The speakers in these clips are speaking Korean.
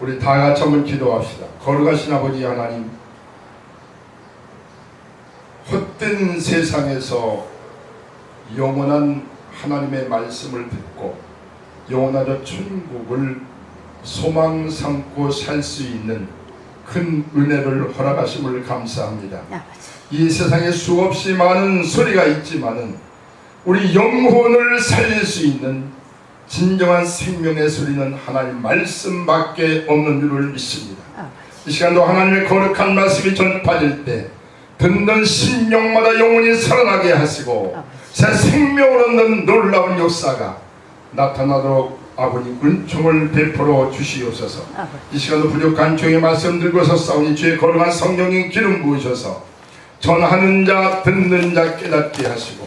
우리 다 같이 한번 기도합시다. 거룩하신 아버지 하나님, 헛된 세상에서 영원한 하나님의 말씀을 듣고 영원한 천국을 소망 삼고 살 수 있는 큰 은혜를 허락하심을 감사합니다. 이 세상에 수없이 많은 소리가 있지만은 우리 영혼을 살릴 수 있는 진정한 생명의 소리는 하나님 말씀밖에 없는 줄을 믿습니다. 이 시간도 하나님의 거룩한 말씀이 전파될 때 듣는 심령마다 영혼이 살아나게 하시고 새 생명을 얻는 놀라운 역사가 나타나도록 아버님 은총을 베풀어 주시옵소서. 이 시간도 부족한 주의 말씀 들고서 싸우니 주의 거룩한 성령님 기름 부으셔서 전하는 자 듣는 자 깨닫게 하시고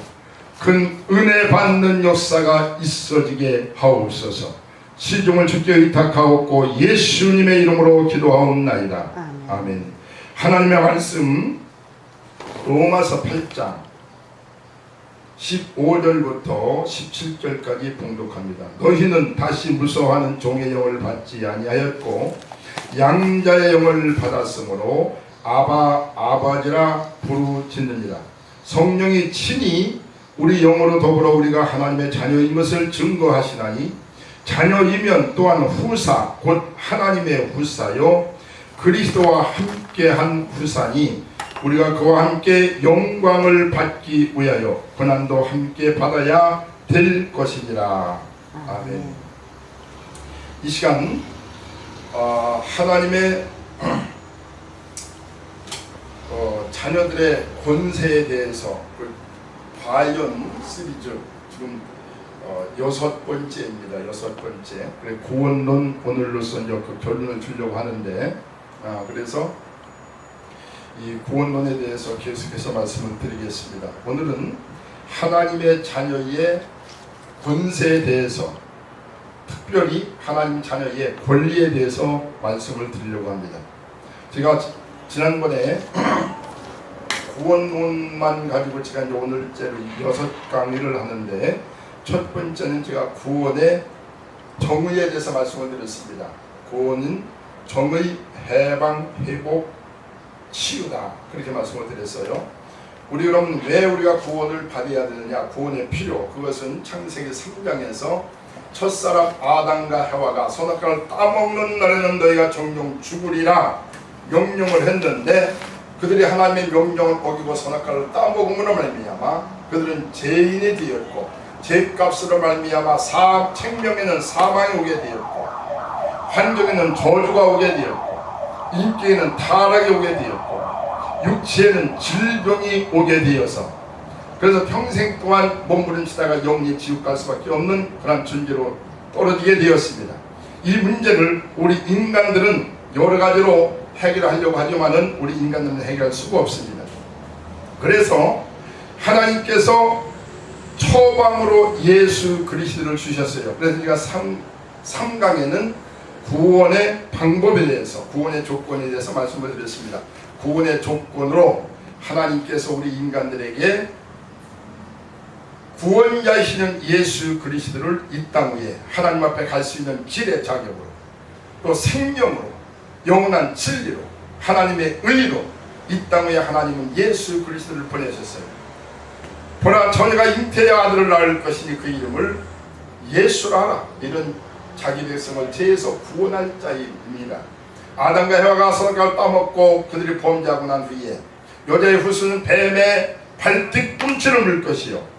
큰 은혜 받는 역사가 있어지게 하옵소서. 시종을 주께 의탁하옵고 예수님의 이름으로 기도하옵나이다. 아멘. 하나님의 말씀 로마서 8장 15절부터 17절까지 봉독합니다. 너희는 다시 무서워하는 종의 영을 받지 아니하였고 양자의 영을 받았으므로 아바지라 부르짖느니라. 성령이 친히 우리 영으로 더불어 우리가 하나님의 자녀인 것을 증거하시나니 자녀이면 또한 후사 곧 하나님의 후사요 그리스도와 함께한 후사니 우리가 그와 함께 영광을 받기 위하여 고난도 함께 받아야 될 것이니라. 아멘. 이 시간 하나님의 자녀들의 권세에 대해서 과연 시리즈 지금 6번째입니다. 6번째. 그래 구원론 오늘로서 이제 그 결론을 주려고 하는데 그래서 이 구원론에 대해서 계속해서 말씀을 드리겠습니다. 오늘은 하나님의 자녀의 권세에 대해서 특별히 하나님 자녀의 권리에 대해서 말씀을 드리려고 합니다. 제가 지난번에 구원론만 가지고 제가 이제 오늘째로 6강의를 하는데 첫 번째는 제가 구원의 정의에 대해서 말씀을 드렸습니다. 구원은 정의, 해방, 회복, 치유다. 그렇게 말씀을 드렸어요. 우리 그럼 왜 우리가 구원을 받아야 되느냐? 구원의 필요. 그것은 창세기 3장에서 첫사람 아담과 해와가 선악과를 따먹는 날에는 너희가 정령 죽으리라 명령을 했는데 그들이 하나님의 명령을 어기고 선악과를 따먹음으로 말미암아 그들은 죄인이 되었고 죄값으로 말미암아 생명에는 사망이 오게 되었고 환경에는 저주가 오게 되었고 인격에는 타락이 오게 되었고 육체에는 질병이 오게 되어서 그래서 평생 동안 몸부림치다가 영리 지옥 갈 수밖에 없는 그런 존재로 떨어지게 되었습니다. 이 문제를 우리 인간들은 여러 가지로 해결하려고 하지만은 우리 인간들은 해결할 수가 없습니다. 그래서 하나님께서 처방으로 예수 그리스도를 주셨어요. 그래서 우리가 3강에는 구원의 방법에 대해서 구원의 조건에 대해서 말씀을 드렸습니다. 구원의 조건으로 하나님께서 우리 인간들에게 구원자이시는 예수 그리스도를 이 땅 위에 하나님 앞에 갈 수 있는 길의 자격으로 또 생명으로 영원한 진리로 하나님의 의로 이 땅 위에 하나님은 예수 그리스도를 보내셨어요. 보라 처녀가 잉태의 아들을 낳을 것이니 그 이름을 예수라 하라. 이런 자기 백성을 죄에서 구원할 자입니다. 아담과 해와가 선악과를 따먹고 그들이 범죄하고 난 후에 여자의 후손은 뱀의 발뒤꿈치를 물 것이요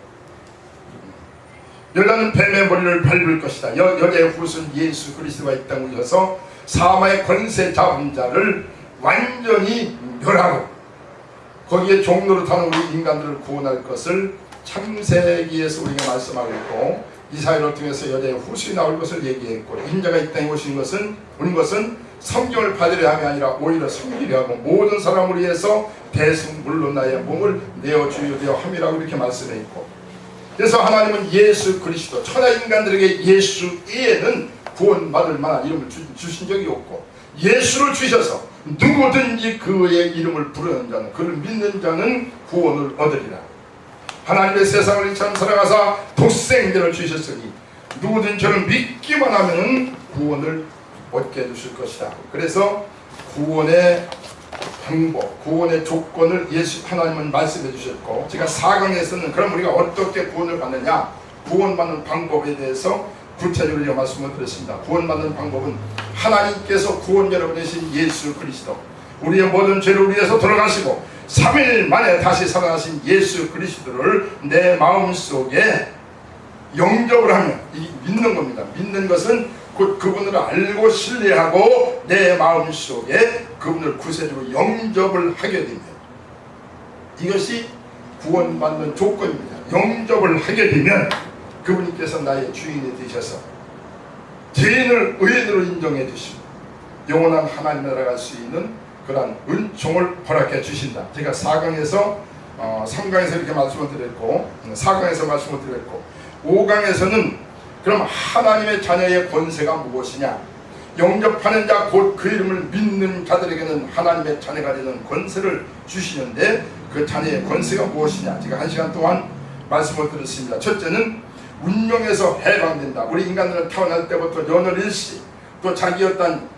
여자는 뱀의 머리를 밟을 것이다. 여자의 후손 예수 그리스도가 이 땅에 오셔서 사마의 권세 잡은 자를 완전히 멸하고 거기에 종로를 타는 우리 인간들을 구원할 것을 창세기에서 우리가 말씀하고 있고 이사야를 통해서 여자의 후손이 나올 것을 얘기했고 인자가 이 땅에 오신 것은 성경을 받으려 함이 아니라 오히려 섬기려 하고 모든 사람을 위해서 대승물로 나의 몸을 내어주려 되어 함이라고 이렇게 말씀해 있고 그래서 하나님은 예수 그리스도 천하 인간들에게 예수 외에는 구원받을 만한 이름을 주신 적이 없고 예수를 주셔서 누구든지 그의 이름을 부르는 자는 그를 믿는 자는 구원을 얻으리라. 하나님의 세상을 이처럼 사랑하사 독생자를 주셨으니 누구든지 저를 믿기만 하면 구원을 얻게 해주실 것이다. 그래서 구원의 방법, 구원의 조건을 예수 하나님은 말씀해 주셨고, 제가 4강에서는 그럼 우리가 어떻게 구원을 받느냐, 구원받는 방법에 대해서 구체적으로 말씀을 드렸습니다. 구원받는 방법은 하나님께서 구원자로 보내신 예수 그리스도, 우리의 모든 죄를 위해서 돌아가시고 3일 만에 다시 살아나신 예수 그리스도를 내 마음속에 영접을 하면, 이 믿는 겁니다. 믿는 것은 곧 그분을 알고 신뢰하고 내 마음속에 그분을 구세주로 영접을 하게 되면, 이것이 구원받는 조건입니다. 영접을 하게 되면 그분께서 나의 주인이 되셔서 죄인을 의인으로 인정해 주시고 영원한 하나님 나라 갈 수 있는 그러한 은총을 허락해 주신다. 제가 4강에서 3강에서 이렇게 말씀을 드렸고, 4강에서 말씀을 드렸고, 5강에서는 그럼 하나님의 자녀의 권세가 무엇이냐, 영접하는 자 곧 그 이름을 믿는 자들에게는 하나님의 자녀가 되는 권세를 주시는데, 그 자녀의 권세가 무엇이냐, 제가 1시간 동안 말씀을 드렸습니다. 첫째는 운명에서 해방된다. 우리 인간들은 태어날 때부터 연월일시, 또 자기 어떤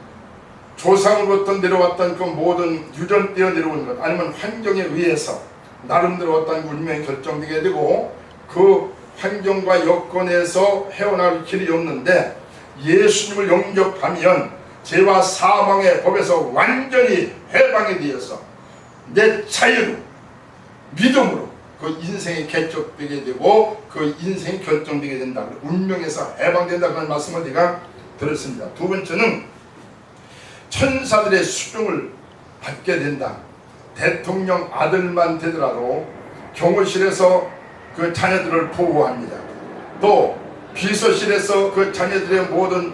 조상으로부터 내려왔던 그 모든 유전되어 내려오는 것, 아니면 환경에 의해서 나름대로 어떤 운명이 결정되게 되고, 그 환경과 여건에서 헤어나올 길이 없는데, 예수님을 영접하면 죄와 사망의 법에서 완전히 해방이 되어서 내 자유로, 믿음으로 그 인생이 개척되게 되고 그 인생이 결정되게 된다. 운명에서 해방된다. 그런 말씀을 제가 들었습니다. 두 번째는 천사들의 수종을 받게 된다. 대통령 아들만 되더라도 경호실에서 그 자녀들을 보호합니다. 또 비서실에서 그 자녀들의 모든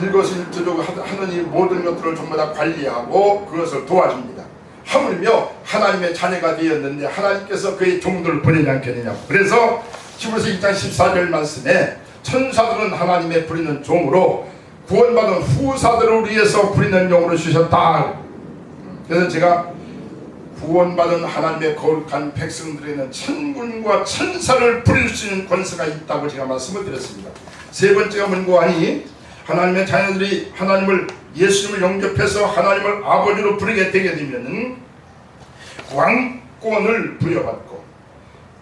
일거수일투족 하는 이 모든 것들을 전부 다 관리하고 그것을 도와줍니다. 하물며 하나님의 자녀가 되었는데 하나님께서 그의 종들을 보내지 않겠느냐고. 그래서 히브리서 2장 14절 말씀에 천사들은 하나님의 부리는 종으로 구원받은 후사들을 위해서 부리는 용으로 주셨다. 그래서 제가 구원받은 하나님의 거룩한 백성들에게는 천군과 천사를 부릴 수 있는 권세가 있다고 제가 말씀을 드렸습니다. 세 번째가 뭔고 하니, 하나님의 자녀들이 하나님을, 예수님을 영접해서 하나님을 아버지로 부르게 되게 되면 왕권을 부여받고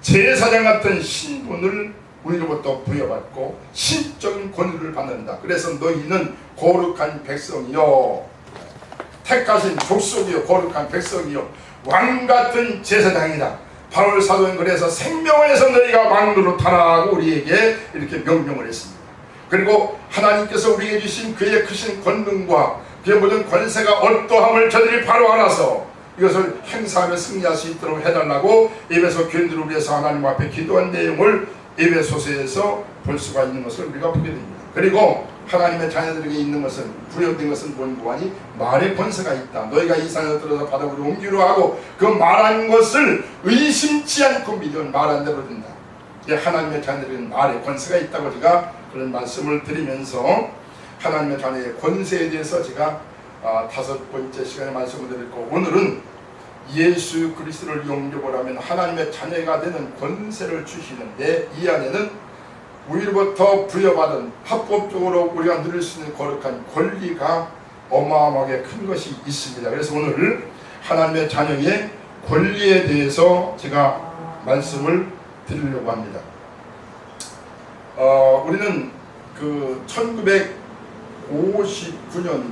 제사장 같은 신분을 우리로부터 부여받고 신적인 권위를 받는다. 그래서 너희는 거룩한 백성이요, 택하신 족속이요, 거룩한 백성이요, 왕같은 제사장이다. 바울 사도는 그래서 생명에서 너희가 왕으로 타라고 우리에게 이렇게 명령을 했습니다. 그리고 하나님께서 우리에게 주신 그의 크신 권능과 그의 모든 권세가 어떠함을 저들이 바로 알아서 이것을 행사하며 승리할 수 있도록 해달라고 에베소 교인들을 위해서 하나님 앞에 기도한 내용을 에베소서에서 볼 수가 있는 것을 우리가 보게 됩니다. 그리고 하나님의 자녀들에게 있는 것은, 부여된 것은 뭔고 하니, 말의 권세가 있다. 너희가 이 산을 들어서 바다로 옮기려 하고 그 말한 것을 의심치 않고 믿으면 말한 대로 된다. 하나님의 자녀들에게는 말의 권세가 있다고 제가 그런 말씀을 드리면서 하나님의 자녀의 권세에 대해서 제가 5번째 시간에 말씀을 드렸고, 오늘은 예수 그리스도를 영접을 하면 하나님의 자녀가 되는 권세를 주시는데, 이 안에는 우리로부터 부여받은 합법적으로 우리가 누릴 수 있는 거룩한 권리가 어마어마하게 큰 것이 있습니다. 그래서 오늘 하나님의 자녀의 권리에 대해서 제가 말씀을 드리려고 합니다. 우리는 그 1959년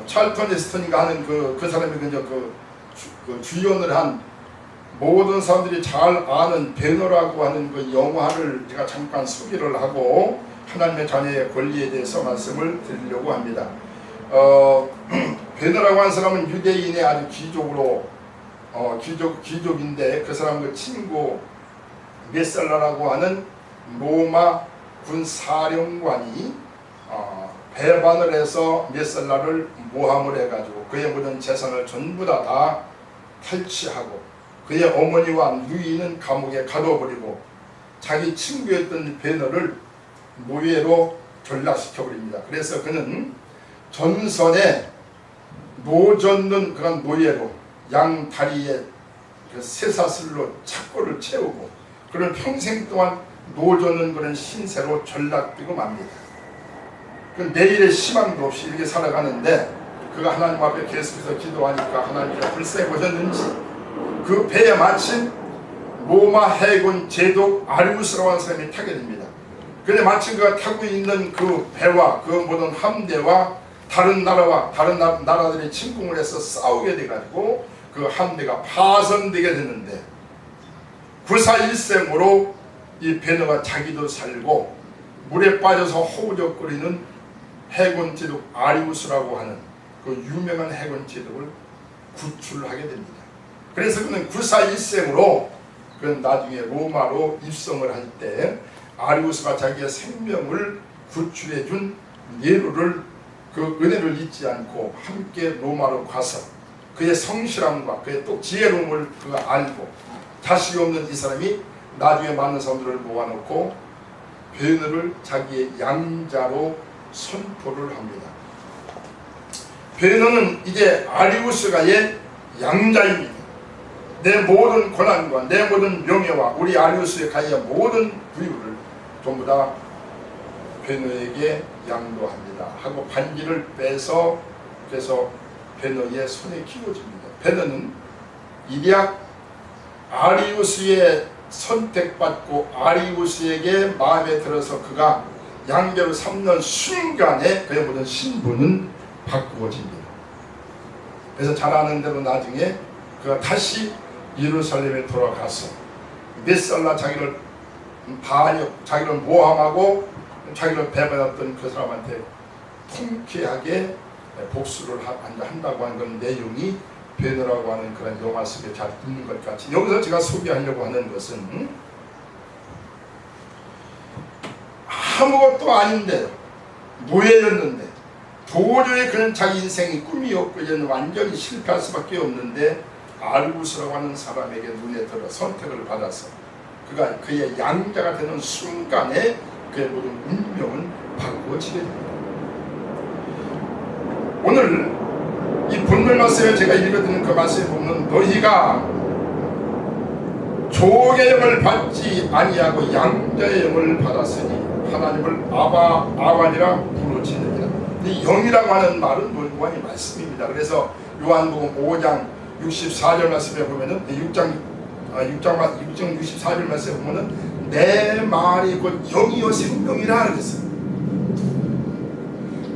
찰턴 헤스턴인가 하는 그 사람이 그 주연을 한, 모든 사람들이 잘 아는 배너라고 하는 그 영화를 제가 잠깐 소개를 하고 하나님의 자녀의 권리에 대해서 말씀을 드리려고 합니다. 배너라고 하는 사람은 유대인의 아주 귀족인데, 그 사람 그 친구 메살라라고 하는 로마 군 사령관이 배반을 해서 메살라를 모함을 해가지고 그의 모든 재산을 전부 다 탈취하고 그의 어머니와 누이는 감옥에 가둬버리고 자기 친구였던 베너를 노예로 전락시켜버립니다. 그래서 그는 전선에 노젓는 그런 노예로 양 다리에 그 쇠사슬로 착고를 채우고 그런 평생 동안 노젓는 그런 신세로 전락되고 맙니다. 그 내일의 희망도 없이 이렇게 살아가는데 그가 하나님 앞에 계속해서 기도하니까 하나님께서 불쌍히 보셨는지 그 배에 마침 로마 해군 제독 아리우스라고 하는 사람이 타게 됩니다. 그런데 마침 그가 타고 있는 그 배와 그 모든 함대와 다른 나라와 다른 나라들이 침공을 해서 싸우게 돼가지고 그 함대가 파손되게 됐는데 구사일생으로 이 베너가 자기도 살고 물에 빠져서 허우적거리는 해군 제독 아리우스라고 하는 그 유명한 해군 제독을 구출하게 됩니다. 그래서 그는 구사일생으로 그 나중에 로마로 입성을 할 때 아리우스가 자기의 생명을 구출해 준 네로를 그 은혜를 잊지 않고 함께 로마로 가서 그의 성실함과 그의 또 지혜로움을 그가 알고 자식이 없는 이 사람이 나중에 많은 사람들을 모아놓고 베너를 자기의 양자로 선포를 합니다. 베너는 이제 아리우스가의 양자입니다. 내 모든 권한과 내 모든 명예와 우리 아리우스의 가의 모든 부유를 전부 다 베너에게 양도합니다 하고 반지를 빼서 그래서 베너의 손에 끼워줍니다. 베너는 이리약 아리우스의 선택받고 아리우스에게 마음에 들어서 그가 양자로 삼는 순간에 그의 모든 신분은 바꾸어집니다. 그래서 잘 아는 대로 나중에 그가 다시 예루살렘에 돌아가서 몇 살나 자기를 반역, 자기를 모함하고 자기를 배반했던 그 사람한테 통쾌하게 복수를 한다고 하는 그런 내용이 베너라고 하는 그런 영화 속에 잘 있는 것 같이 여기서 제가 소개하려고 하는 것은 아무것도 아닌데 노예였는데 도저히 그는 자기 인생이 꿈이었고 이제는 완전히 실패할 수밖에 없는데 아리우스라고 하는 사람에게 눈에 들어 선택을 받아서 그가 그의 양자가 되는 순간에 그의 모든 운명은 바꾸어지게 됩니다. 오늘 이 본문 말씀에 제가 읽어드리는 그 말씀에 보면 너희가 종의 영을 받지 아니하고 양자의 영을 받았으니 하나님을 아바니라 부르짖느니라. 이 영이라고 하는 말은 무한히 말씀입니다. 그래서 요한복음 5장 64절 말씀에 보면은 6장 64절 말씀에 보면은 내 말이 곧 영이요 생명이라 그랬어요.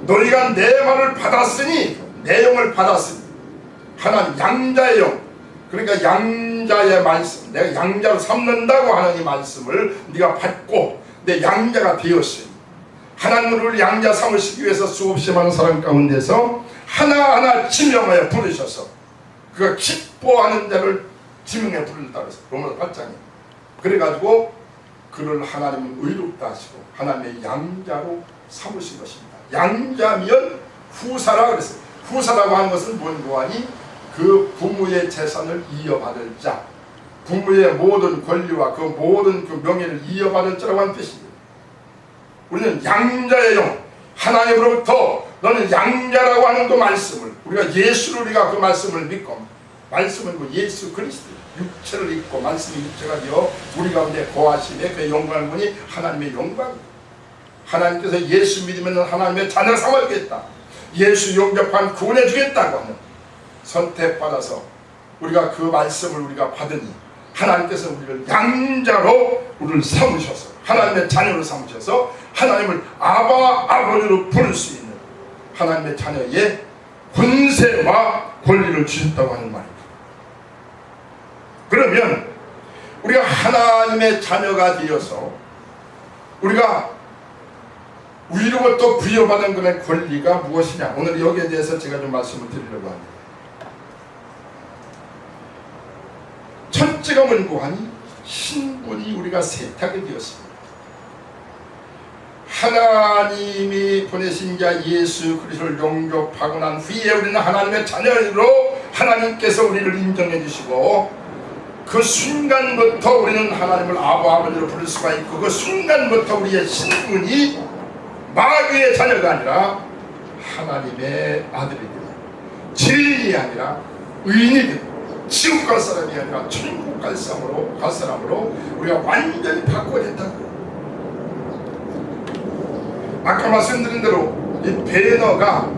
너희가 내 말을 받았으니 내 영을 받았으니 하나님 양자의 영 그러니까 양자의 말씀 내가 양자로 삼는다고 하는 이 말씀을 네가 받고 내 양자가 되었으니 하나님을 양자 삼으시기 위해서 수없이 많은 사람 가운데서 하나하나 지명하여 부르셔서 그가 기뻐하는 자를 지명해 부른다 그래서 로마서 8장에 그래가지고 그를 하나님은 의롭다 하시고 하나님의 양자로 삼으신 것입니다. 양자면 후사라 그랬어요. 후사라고 하는 것은 무언고하니 그 부모의 재산을 이어받을 자 부모의 모든 권리와 그 모든 그 명예를 이어받을 자라고 하는 뜻입니다. 우리는 양자의 영 하나님으로부터 너는 양자라고 하는 그 말씀을 우리가 예수를 우리가 그 말씀을 믿고 말씀은 그 예수 그리스도 육체를 입고 말씀이 육체가 되어 우리 가운데 거하시네 그 영광을 보니 하나님의 영광입니다. 하나님께서 예수 믿으면 하나님의 자녀 삼아주겠다 예수 영접한 구원해 주겠다고 하는 선택받아서 우리가 그 말씀을 우리가 받으니 하나님께서 우리를 양자로 우리를 삼으셔서 하나님의 자녀로 삼으셔서 하나님을 아버지로 부를 수 있는 하나님의 자녀의 권세와 권리를 주셨다고 하는 말입니다. 그러면 우리가 하나님의 자녀가 되어서 우리가 위로부터 부여받은 그의 권리가 무엇이냐 오늘 여기에 대해서 제가 좀 말씀을 드리려고 합니다. 첫째가 뭔고하니 신분이 우리가 세탁이 되었습니다. 하나님이 보내신 자 예수 그리스도를 영접하고 난 후에 우리는 하나님의 자녀로 하나님께서 우리를 인정해 주시고 그 순간부터 우리는 하나님을 아버지로 부를 수가 있고 그 순간부터 우리의 신분이 마귀의 자녀가 아니라 하나님의 아들이 되고 진리 아니라 의인이 되고 지옥 갈 사람이 아니라 천국 갈 사람으로 우리가 완전히 바꿔졌다고. 아까 말씀드린 대로 이 베너가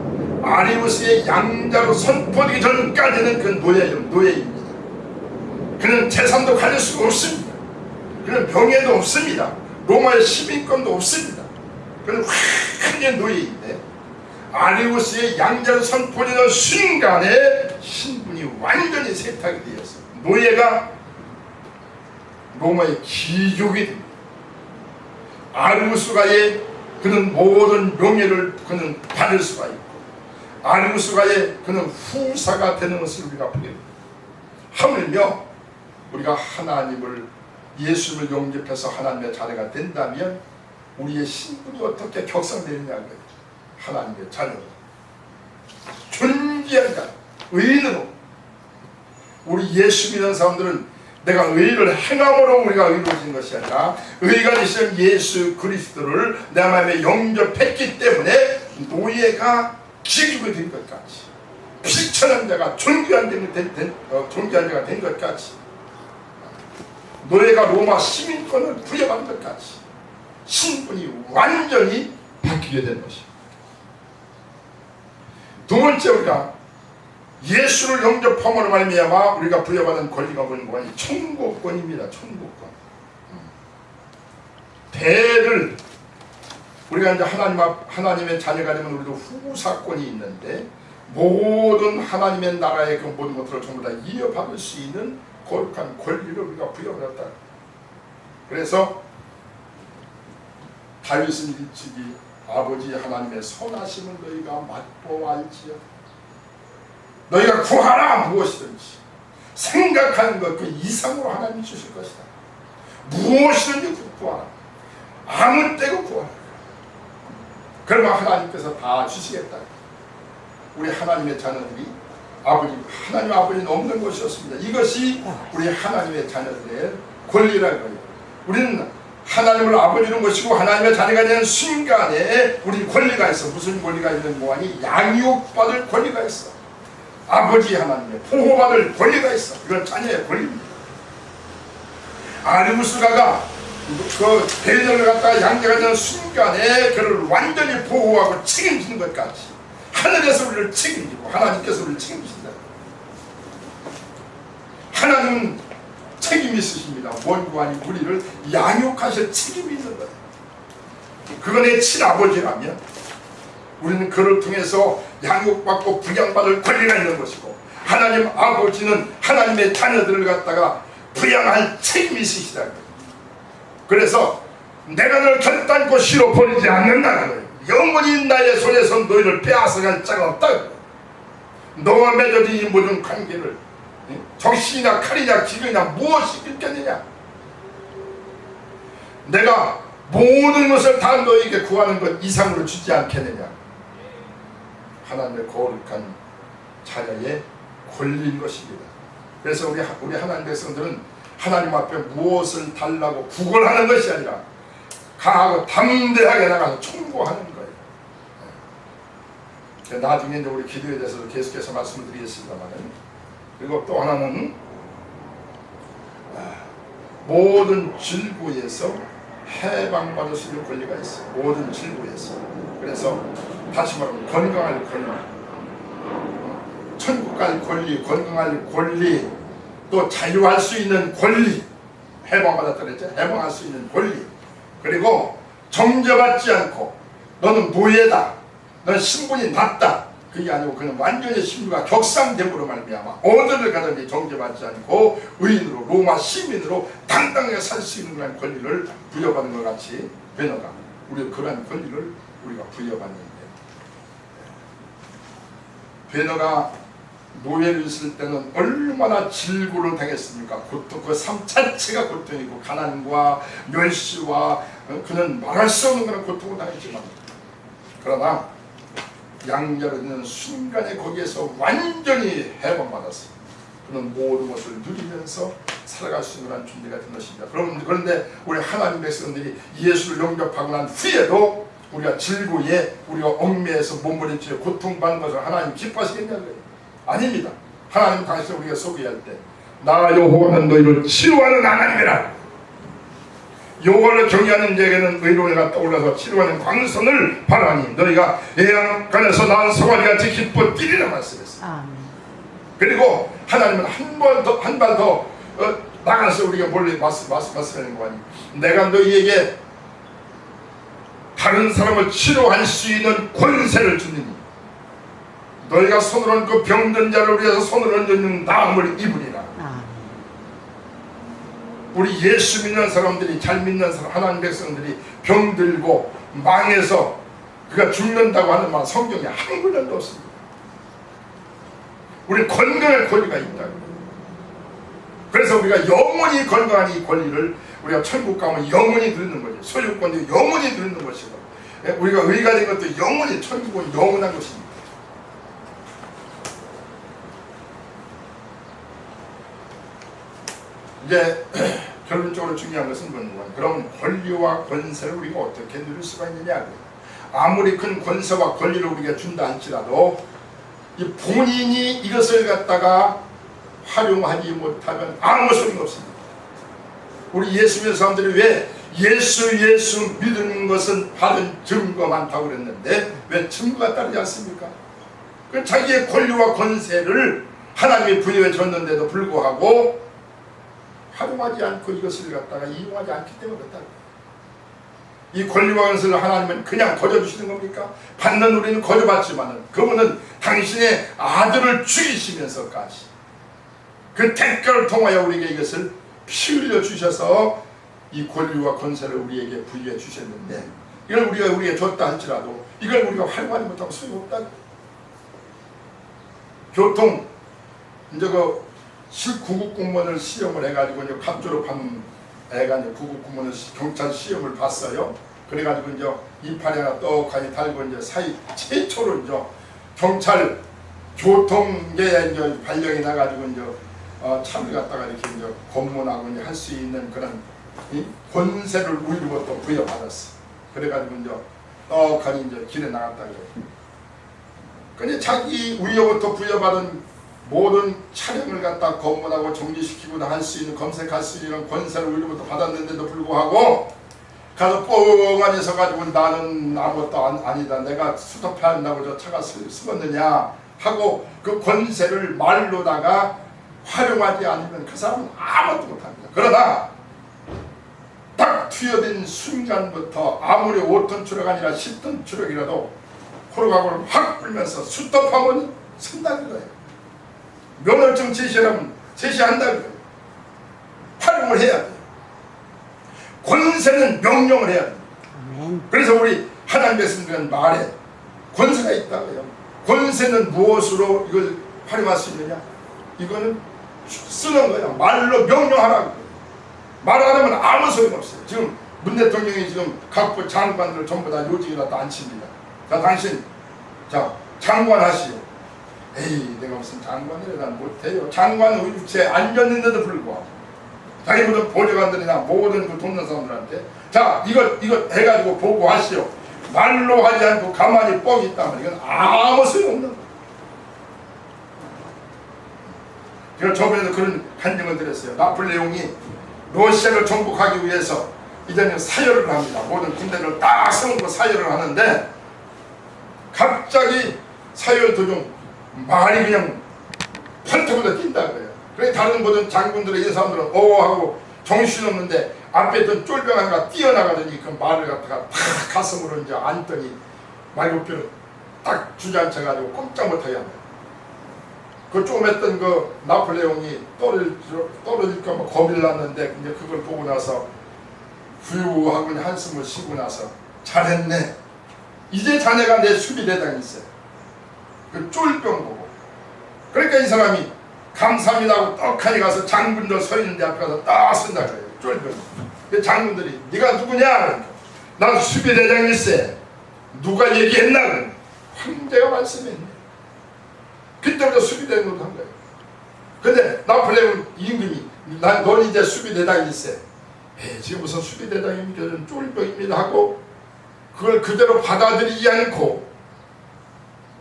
아리우스의 양자로 선포되기 전까지는 그 노예입니다. 그는 재산도 가질 수가 없습니다. 그는 병에도 없습니다. 로마의 시민권도 없습니다. 그는 완전히 노예인데 아리우스의 양자로 선포되는 순간에 신분이 완전히 세탁이 되었어요. 노예가 로마의 귀족이 됩니다. 아리우스가의 그는 모든 명예를 그는 받을 수가 있고 아리우스가의 그는 후사가 되는 것을 우리가 보게 됩니다. 하물며 우리가 하나님을 예수를 영접해서 하나님의 자녀가 된다면 우리의 신분이 어떻게 격상되느냐는 거예요. 하나님의 자녀, 존귀한 자, 의인으로. 우리 예수 믿는 사람들은 내가 의를 행함으로 우리가 의로워진 것이 아니라 의가 되신 예수 그리스도를 내 마음에 영접했기 때문에 노예가 기죽이 된 것 같이, 피천한 자가 존귀한 자가 된 것 같이, 노예가 로마 시민권을 부여받은 것 같이 신분이 완전히 바뀌게 된 것입니다. 두 번째, 우리가 예수를 영접함으로 말미암아 우리가 부여받은 권리가 뭐니? 천국권입니다. 천국권. 대를 우리가 이제 하나님의 자녀가 되면 우리도 후사권이 있는데 모든 하나님의 나라의 그 모든 것들을 전부 다 이어받을 수 있는 거룩한 권리를 우리가 부여받았다. 그래서 다윗은 일찍이 아버지 하나님의 선하심을 너희가 맛보아 알지요. 너희가 구하라 무엇이든지 생각하는 것 그 이상으로 하나님이 주실 것이다. 무엇이든지 구하라. 아무 때고 구하라. 그러면 하나님께서 다 주시겠다. 우리 하나님의 자녀들이 하나님 아버지는 없는 것이었습니다. 이것이 우리 하나님의 자녀들의 권리라는 거예요. 우리는 하나님을 아버지로 모시고 하나님의 자녀가 되는 순간에 우리 권리가 있어. 무슨 권리가 있는 거아니? 양육받을 권리가 있어. 아버지 하나님의 보호받을 권리가 있어. 이건 자녀의 권리입니다. 아리우스가가 그 베드로를 갖다가 양자가 되는 순간에 그를 완전히 보호하고 책임지는 것 같이 하늘에서 우리를 책임지고 하나님께서 우리를 책임지신다. 하나님은 책임이 있으십니다. 원구하니 우리를 양육하실 책임이 있는 거예요. 그가 내 친아버지라면 우리는 그를 통해서 양육받고 부양받을 권리가 있는 것이고 하나님 아버지는 하나님의 자녀들을 갖다가 부양할 책임이 있으시다. 그래서 내가 너를 결단코 싫어 버리지 않는다는 거예요. 영원히 나의 손에서 너희를 빼앗아갈 자가 없다. 너와 맺어진 이 모든 관계를 적신이나 칼이냐 기근이냐 무엇이 있겠느냐. 내가 모든 것을 다 너에게 구하는 것 이상으로 주지 않겠느냐. 하나님의 거룩한 자녀의 권리인 것입니다. 그래서 우리 하나님의 백성들은 하나님 앞에 무엇을 달라고 구걸하는 것이 아니라 강하고 담대하게 나가서 청구하는 거예요. 나중에 이제 우리 기도에 대해서도 계속해서 말씀을 드리겠습니다만, 그리고 또 하나는 모든 질고에서 해방받을 수 있는 권리가 있어요. 모든 질고에서. 그래서 다시 말하면 건강할 권리, 천국 갈 권리, 건강할 권리, 또 자유할 수 있는 권리, 해방받았다 그랬죠. 해방할 수 있는 권리. 그리고 정죄받지 않고 너는 노예다, 너는 신분이 낮다, 그게 아니고 그는 완전히 신분과 격상됨으로 말미암아 어디를 가든지 정죄받지 않고 의인으로 로마 시민으로 당당하게 살 수 있는 그런 권리를 부여받는 것 같이 베너가 우리 그러한 권리를 우리가 부여받는데, 베너가 노예를 있을 때는 얼마나 질고를 당했습니까? 고통, 그 삶 자체가 고통이고 가난과 멸시와 그는 말할 수 없는 그런 고통을 당했지만, 그러나 양자로 있는 순간에 거기에서 완전히 해방받았어요. 그는 모든 것을 누리면서 살아갈 수 있는 준비가 된 것입니다. 그런데 우리 하나님 백성들이 예수를 영접하고 난 후에도 우리가 질고에 우리가 얽매에서 몸부림치며 고통받는 것을 하나님 기뻐하시겠냐는 거예요. 아닙니다. 하나님 당신 우리가 소개할 때 나 여호와는 너희를 치유하는 하나님이라. 여호와를 경외하는 자에게는 의로움이 떠올라서 치료하는 광선을 바라니 너희가 애양간에서 낳은 소가리같이 기뻐 뛰리라 말씀했어요. 그리고 하나님은 한 발 더 나가서 우리가 몰래 말씀하는 거 아니. 내가 너희에게 다른 사람을 치료할 수 있는 권세를 주느니 너희가 손을 얹고 병든 자를 위해서 손을 얹는 나음을 입으리라. 우리 예수 믿는 사람들이, 잘 믿는 사람, 하나님 백성들이 병들고 망해서 그가 죽는다고 하는 말 성경에 한 구절도 없습니다. 우리 건강할 권리가 있다고. 그래서 우리가 영원히 건강한 이 권리를 우리가 천국 가면 영원히 누리는 거죠. 소유권도 영원히 누리는 것이고, 우리가 의가 된 것도 영원히, 천국은 영원한 것입니다. 이제 결론적으로 중요한 것은 뭔가, 그럼 권리와 권세를 우리가 어떻게 누릴 수가 있느냐. 아무리 큰 권세와 권리를 우리가 준다 할지라도 이 본인이 이것을 갖다가 활용하지 못하면 아무 소용이 없습니다. 우리 예수 믿는 사람들이 왜 예수 믿는 것은 바른 증거 많다고 그랬는데 왜 증거가 따르지 않습니까? 그 자기의 권리와 권세를 하나님이 부여해 줬는데도 불구하고 활용하지 않고 이것을 갖다가 이용하지 않기 때문에 그렇다. 이 권리와 권세를 하나님은 그냥 거저주시는 겁니까? 받는 우리는 거저받지만은 그분은 당신의 아들을 죽이시면서까지 그 대가를 통하여 우리에게 이것을 피 흘려 주셔서 이 권리와 권세를 우리에게 부여해 주셨는데 이걸 우리가 줬다 할지라도 이걸 우리가 활용하지 못하고 소용없다. 교통 이제 그 구급 공무원을 시험을 해가지고 이제 갓 졸업한 애가 이제 구급 공무원 경찰 시험을 봤어요. 그래가지고 이제 이파리 하나 떡하니 달고 이제 최초로 이제 경찰 교통계에 이제 발령이 나가지고 이제 차를 갖다가 이렇게 이제 검문하고 이제 할 수 있는 그런 권세를 우리로부터 부여받았어. 그래가지고 이제 떡하니 이제 길에 나갔다 그래요. 근데 자기 우리로부터 부여받은 모든 차량을 갖다 검문하고 정지시키고 할 수 있는, 검색할 수 있는 권세를 우리로부터 받았는데도 불구하고 가서 뻥하니 서가지고 나는 아무것도 아니다, 내가 스톱해야 한다고 저 차가 쓰겠느냐 하고 그 권세를 말로다가 활용하지 않으면 그 사람은 아무것도 못합니다. 그러나 딱 투여된 순간부터 아무리 5톤 추력 아니라 10톤 추력이라도 호로가고를 확 불면서 스톱하면 쓴다는 거예요. 면허증 제시하면 제시한다는 거예요. 활용을 해야 돼요. 권세는 명령을 해야 돼요. 그래서 우리 하나님 백성들은 말에 권세가 있다고요. 권세는 무엇으로 이걸 활용할 수 있느냐? 이거는 쓰는 거예요. 말로 명령하라고. 말 안 하면 아무 소용없어요. 지금 문 대통령이 지금 각부 장관들 전부 다 요직에다 다 앉힙니다. 자, 당신 장관 하시오. 에이, 내가 무슨 장관이래, 난 못해요. 장관 의육체에 앉았는데도 불구하고 자기 모든 보좌관들이나 모든 그 돕는 사람들한테 자, 이거 해가지고 보고하시오. 말로 하지 않고 가만히 뻥 있다면 이건 아무 소용없는 거예요. 제가 저번에도 그런 간증을 드렸어요. 나폴레옹이 러시아를 정복하기 위해서 이제는 사열을 합니다. 모든 군대를 딱 세우고 사열을 하는데 갑자기 사열 도중 말이 그냥 펄쩍으로 뛴다 그래요. 그래 다른 모든 장군들의 이 사람들은 하고 정신없는데 앞에 있던 쫄병 하나가 뛰어나가더니 그 말을 갖다가 탁 가슴으로 이제 앉더니 말굽혀를 딱 주저앉혀가지고 꼼짝 못하게 합니다. 그 쪼맸던 그 나폴레옹이 떨어질까 봐 겁이 났는데 이제 그걸 보고 나서 후유하고 한숨을 쉬고 나서 잘했네. 이제 자네가 내 수비대장이 있어요. 그 쫄병 보고. 그러니까 이 사람이 감사합니다 하고 떡하니 가서 장군들 서 있는데 앞에 가서 딱 쓴다 그래요. 쫄병. 그 장군들이 네가 누구냐? 그러니까 난 수비대장일세. 누가 얘기했나? 그러니까 황제가 말씀했네. 그때부터 수비대장으로 한 거예요. 근데 나폴레옹 임금이 넌 이제 수비대장일세. 지금 무슨 수비대장입니까? 저는 쫄병입니다 하고 그걸 그대로 받아들이지 않고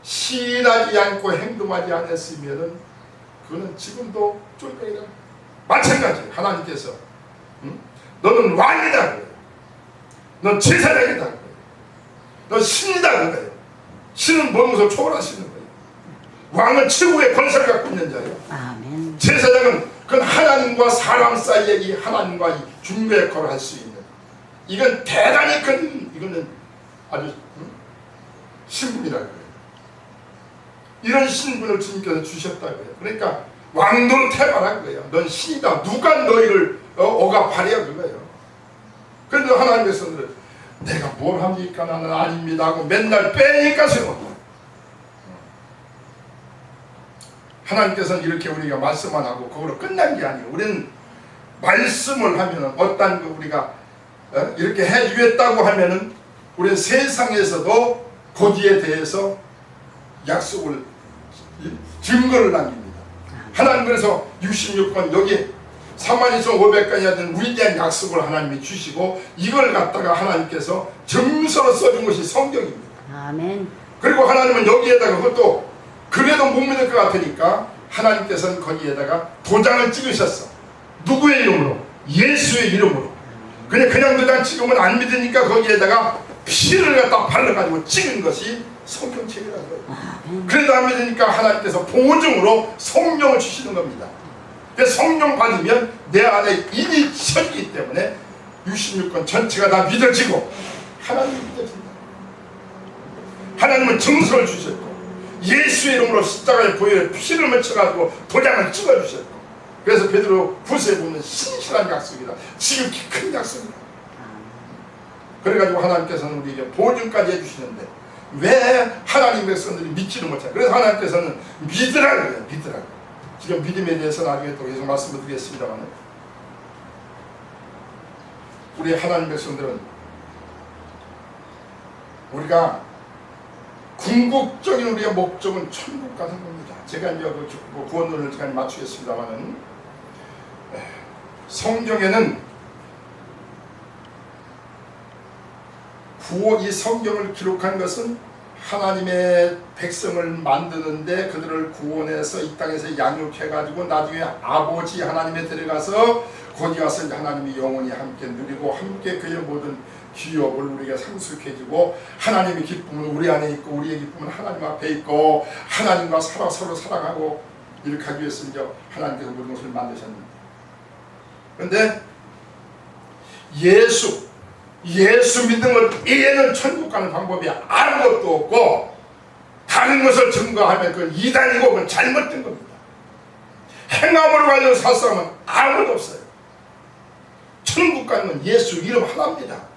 시인하지 않고 행동하지 않았으면은 그거는 지금도 쫄병이다. 마찬가지. 하나님께서 너는 왕이다 그래요. 넌 제사장이다 그거예요. 넌 신이다 그거예요. 신은 몸으로 초월하시는 거예요. 왕은 최고의 권세를 갖고 있는 자예요. 아멘. 제사장은 그건 하나님과 사람 사이의 이 하나님과 이 중보의 역할을 할 수 있는, 이건 대단히 큰, 이거는 아주 신분이라는 거예요. 이런 신분을 주님께서 주셨다고요. 그러니까 왕도를 태반한 거예요. 넌 신이다. 누가 너희를 억압하랴 그거예요. 그런데 하나님께서는 내가 뭘 합니까? 나는 아닙니다 하고 맨날 빼니까 세워. 하나님께서는 이렇게 우리가 말씀만 하고 그거로 끝난 게 아니에요. 우리는 말씀을 하면은 어떤 우리가 이렇게 해주겠다고 하면은 우리는 세상에서도 거기에 대해서 약속을, 증거를 남깁니다. 하나님 그래서 66권 여기 32,500건이나 되는 우리에 대한 약속을 하나님이 주시고 이걸 갖다가 하나님께서 증서로 써준 것이 성경입니다. 아멘. 그리고 하나님은 여기에다가 그것도 그래도 못 믿을 것 같으니까 하나님께서는 거기에다가 도장을 찍으셨어. 누구의 이름으로? 예수의 이름으로. 그냥 도장 찍으면 안 믿으니까 거기에다가 피를 갖다 발라가지고 찍은 것이 성경책이라는 거예요. 그래도 안 믿으니까 하나님께서 보증으로 성령을 주시는 겁니다. 그래서 성령 받으면 내 안에 이미 쳐지기 때문에 66권 전체가 다 믿어지고 하나님이 믿어진다. 하나님은 증서를 주셨고 예수의 이름으로 십자가에 보혈에 피를 맺혀가지고 도장을 찍어주셨고, 그래서 베드로 후서에 보면 신실한 약속이다. 지극히 큰 약속이다. 그래가지고 하나님께서는 우리에게 보증까지 해주시는데 왜 하나님 백성들이 믿지를 못해요? 그래서 하나님께서는 믿으라고 해요. 믿으라고. 지금 믿음에 대해서 나중에 또 계속 말씀을 드리겠습니다만, 우리 하나님 백성들은 우리가 궁극적인 우리의 목적은 천국 가는 겁니다. 제가 이제 그 구원론을 시간에 맞추겠습니다만은, 성경에는 이 성경을 기록한 것은 하나님의 백성을 만드는데 그들을 구원해서 이 땅에서 양육해가지고 나중에 아버지 하나님에 들어가서 거기 가서 이제 하나님이 영원히 함께 누리고 함께 그의 모든 기업을 우리가 상속해주고 하나님의 기쁨은 우리 안에 있고 우리의 기쁨은 하나님 앞에 있고 하나님과 서로 사랑하고 이렇게 하기 위해서 이제 하나님께서 모든 것을 만드셨는데, 그런데 예수 믿는 것 이외에는 천국 가는 방법이 아무것도 없고 다른 것을 증거하면 그건 이단이고 그건 잘못된 겁니다. 행함으로 가지고 살 사람은 아무도 없어요. 천국 가는 건 예수 이름 하나입니다.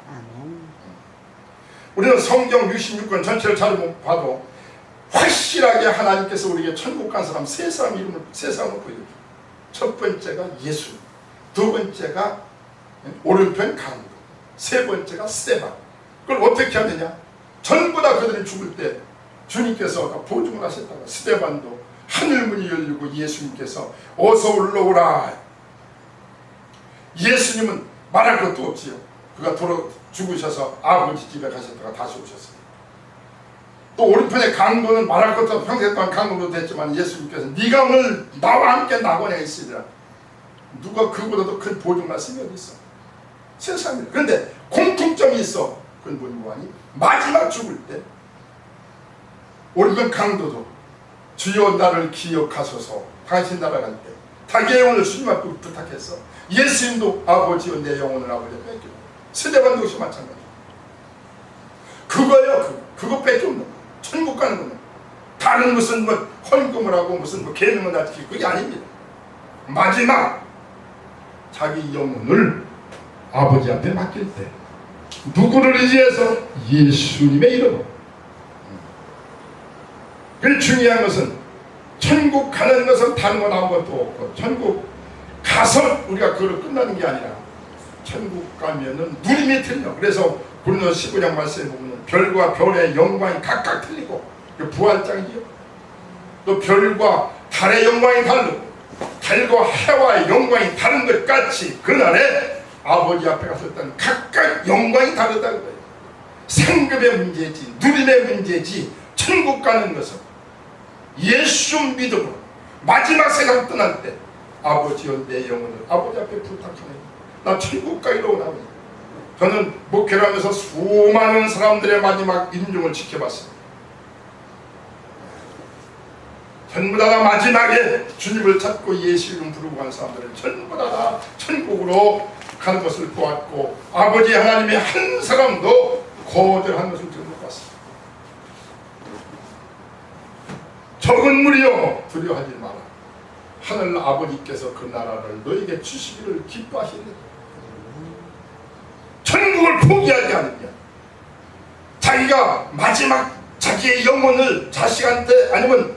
우리는 성경 66권 전체를 잘 봐도 확실하게 하나님께서 우리에게 천국 간 사람 세 사람 이름을 보여줘요. 첫 번째가 예수, 두 번째가 오른편 강도, 세 번째가 스데반. 그걸 어떻게 하느냐? 전부 다 그들이 죽을 때 주님께서 보증을 하셨다가 스데반도 하늘문이 열리고 예수님께서 어서 올라오라. 예수님은 말할 것도 없지요. 그가 죽으셔서 아버지 집에 가셨다가 다시 오셨어요. 또 오른편의 강도는 말할 것도 없고 평생 동안 강도도 됐지만 예수님께서 네가 오늘 나와 함께 낙원에 있으리라. 누가 그보다도 큰 보증 말씀이 어디 있어? 세상에. 그런데 공통점이 있어. 그건 뭐니? 마지막 죽을 때 오른편 강도도 주여 나를 기억하소서 당신 나라갈 때 자기의 영혼을 주님 앞에 부탁했어. 예수님도 아버지여 내 영혼을 아버지에 뺏기고 스데반도 역시 마찬가지. 그거요. 그것밖에 없는 거예요. 천국 가는 거는 다른 무슨 헌금을 하고 무슨 계명을 낮추기 그게 아닙니다. 마지막 자기 영혼을 아버지 앞에 맡길 때 누구를 의지해서? 예수님의 이름으로. 그래서 중요한 것은 천국 가는 것은 다른 건 아무것도 없고 천국 가서 우리가 그걸로 끝나는 게 아니라 천국 가면은 누림이 틀려. 그래서 고린도서 19장 말씀에 보면 별과 별의 영광이 각각 틀리고 부활장이요. 또 별과 달의 영광이 다르고 달과 해와의 영광이 다른 것 같이 그날에 아버지 앞에 갔을 때는 각각 영광이 다르다는 거예요. 상급의 문제지 누림의 문제지 천국 가는 것은 예수 믿음으로 마지막 세상 떠날 때 아버지여 내 영혼을 아버지 앞에 부탁하네. 나 천국 가기로 원하네. 저는 목회를 하면서 수많은 사람들의 마지막 임종을 지켜봤습니다. 전부 다 마지막에 주님을 찾고 예수 이름 부르고 간 사람들은 전부 다 천국으로 가는 것을 보았고, 아버지 하나님의 한 사람도 거절한 것을 저는 못 봤습니다. 적은 무리여 두려워하지 마라. 하늘 아버지께서 그 나라를 너에게 주시기를 기뻐하시느니라. 천국을 포기하지 않느냐. 자기가 마지막 자기의 영혼을 자식한테 아니면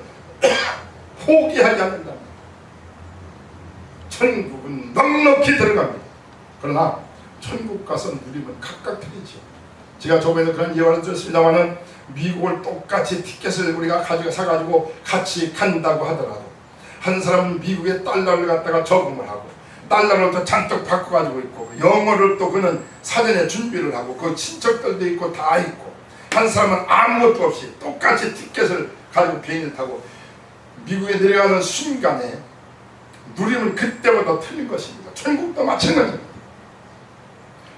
포기하지 않는다. 천국은 넉넉히 들어갑니다. 그러나 천국 가서 누리면 각각 틀리죠. 제가 저번에 그런 예화를 들었습니다마는 미국을 똑같이 티켓을 우리가 사가지고 같이 간다고 하더라도 한 사람은 미국의 달러를 갖다가 적응을 하고 달러를 또 잔뜩 바꿔가지고 있고, 영어를 또 그는 사전에 준비를 하고 그 친척들도 있고 다 있고, 한 사람은 아무것도 없이 똑같이 티켓을 가지고 비행기를 타고 미국에 내려가는 순간에 누리면 그때보다 틀린 것입니다. 천국도 마찬가지입니다.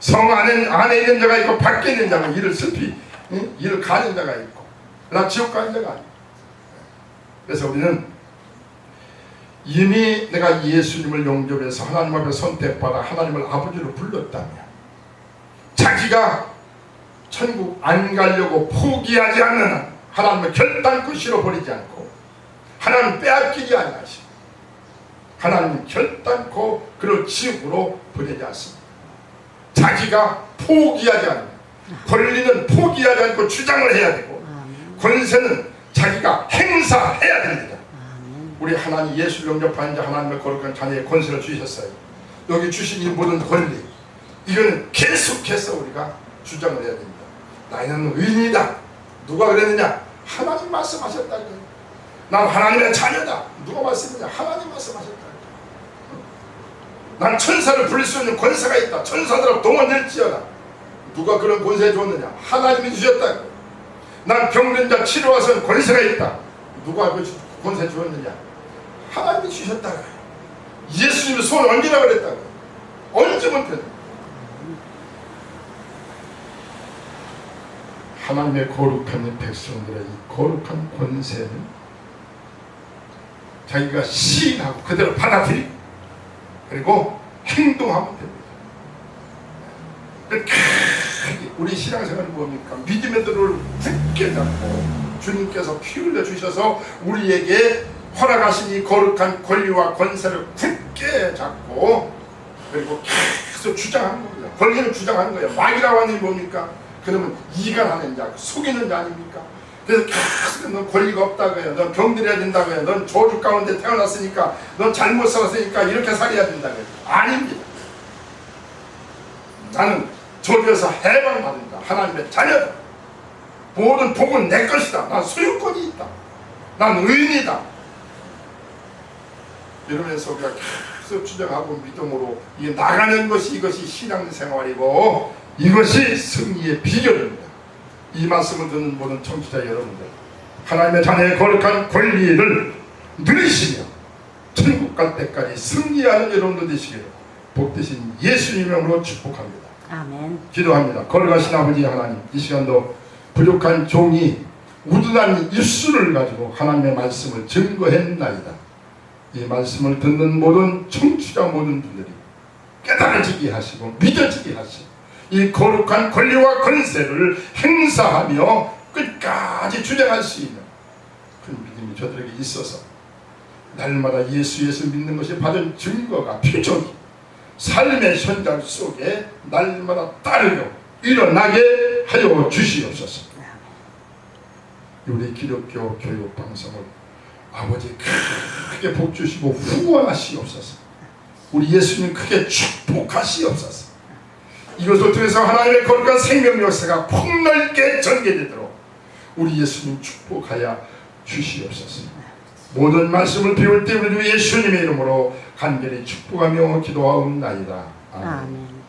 성 안에 있는 자가 있고 밖에 있는 자가 이를 슬피 이를 가는 자가 있고, 그러나 지옥 가는 자가 아니에요. 그래서 우리는 이미 내가 예수님을 영접해서 하나님 앞에 선택받아 하나님을 아버지로 불렀다면 자기가 천국 안 가려고 포기하지 않는 한 하나님을 결단코 실어버리지 않고 하나님 빼앗기지 아니하시고 하나님 결단코 그를 지옥으로 보내지 않습니다. 자기가 포기하지 않는, 권리는 포기하지 않고 주장을 해야 되고 권세는 자기가 행사해야 됩니다. 우리 하나님 예수를 영접한 자, 하나님의 거룩한 자녀의 권세를 주셨어요. 여기 주신 이 모든 권리, 이거는 계속해서 우리가 주장을 해야 됩니다. 나는 의인이다. 누가 그랬느냐? 하나님 말씀하셨다고요. 난 하나님의 자녀다. 누가 말씀했냐? 하나님 말씀하셨다고요. 난 천사를 부릴 수 있는 권세가 있다. 천사들아 동원될지어다. 누가 그런 권세 줬느냐? 하나님이 주셨다고요. 난 병든 자 치료하선 권세가 있다. 누가 그 권세 주었느냐? 하나님이 주셨다고요. 예수님이 손 얹으라고 그랬다고요. 얹으면 되는. 하나님의 거룩한 백성들의 이 거룩한 권세는 자기가 시인하고 그대로 받아들이고 그리고 행동하면 됩니다. 우리 신앙생활은 뭡니까? 믿음의 도를 굳게 잡고 주님께서 피 흘려 주셔서 우리에게 허락하신 이 거룩한 권리와 권세를 굳게 잡고 그리고 계속 주장하는 겁니다. 권리를 주장하는 거예요. 마귀라고 하는 게 뭡니까? 그러면 이간하는 자, 속이는 자 아닙니까? 그래서 계속 넌 권리가 없다고 해요. 넌 병들어야 된다고 해요. 넌 저주 가운데 태어났으니까, 넌 잘못 살았으니까 이렇게 살아야 된다고 해요. 아닙니다. 나는 저주에서 해방받는다. 하나님의 자녀다. 모든 복은 내 것이다. 난 소유권이 있다. 난 의인이다. 이러면서 우리가 계속 주장하고 믿음으로 이게 나가는 것이 이것이 신앙생활이고 이것이 승리의 비결입니다. 이 말씀을 듣는 모든 청취자 여러분들, 하나님의 자녀의 거룩한 권리를 누리시며 천국 갈 때까지 승리하는 여러분들 되시기를 복되신 예수님 이름으로 축복합니다. 아멘. 기도합니다. 거룩하신 아버지 하나님, 이 시간도 부족한 종이 우둔한 입술을 가지고 하나님의 말씀을 증거했나이다. 이 말씀을 듣는 모든 청취자 모든 분들이 깨달아지게 하시고 믿어지게 하시고 이 거룩한 권리와 권세를 행사하며 끝까지 주장할 수 있는 큰 믿음이 저들에게 있어서 날마다 예수 믿는 것이 받은 증거가 표적이 삶의 현장 속에 날마다 따르고 일어나게 하여 주시옵소서. 우리 기독교 교육 방송을 아버지 크게 복 주시고 후원하시옵소서. 우리 예수님 크게 축복하시옵소서. 이것을 통해서 하나님의 거룩한 생명 역사가 폭넓게 전개되도록 우리 예수님 축복하여 주시옵소서. 모든 말씀을 배울 때 우리 예수님의 이름으로 간절히 축복하며 기도하옵나이다. 아멘.